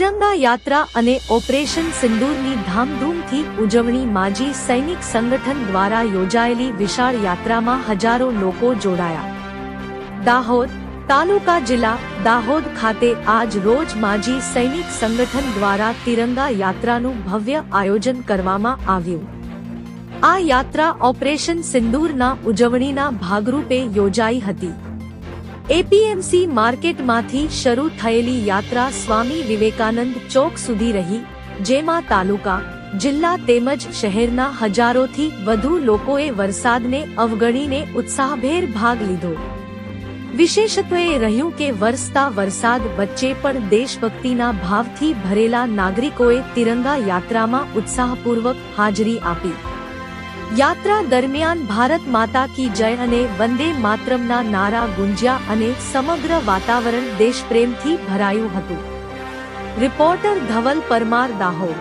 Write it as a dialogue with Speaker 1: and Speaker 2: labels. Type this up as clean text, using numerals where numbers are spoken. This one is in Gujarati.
Speaker 1: તિરંગા યાત્રા અને ઓપરેશન સિંદૂરની ધામધૂમથી ઉજવણી માજી સૈનિક સંગઠન દ્વારા યોજાયેલી વિશાળ યાત્રામાં હજારો લોકો જોડાયા। દાહોદ તાલુકા જિલ્લા દાહોદ ખાતે આજ રોજ માજી સૈનિક સંગઠન દ્વારા તિરંગા યાત્રાનું ભવ્ય આયોજન કરવામાં આવ્યું। આ યાત્રા ઓપરેશન સિંદૂરના ઉજવણીના ભાગરૂપે યોજાઈ હતી। એપીએમસી માર્કેટમાંથી શરૂ થયેલી યાત્રા સ્વામી વિવેકાનંદ ચોક સુધી રહી, જેમાં તાલુકા, જિલ્લા તેમજ શહેરના હજારોથી વધુ લોકોએ વરસાદને અવગણીને ઉત્સાહભેર ભાગ લીધો। વિશેષત્વ એ રહ્યું કે વરસતા વરસાદ વચ્ચે પણ દેશભક્તિના ભાવથી ભરેલા નાગરિકોએ તિરંગા યાત્રામાં ઉત્સાહપૂર્વક હાજરી આપી। યાત્રા દરમિયાન ભારત માતા કી જય અને વંદે માતરમના નારા ગુંજ્યા અને સમગ્ર વાતાવરણ દેશપ્રેમથી ભરાયું હતું। રિપોર્ટર ધવલ પરમાર, દાહોદ।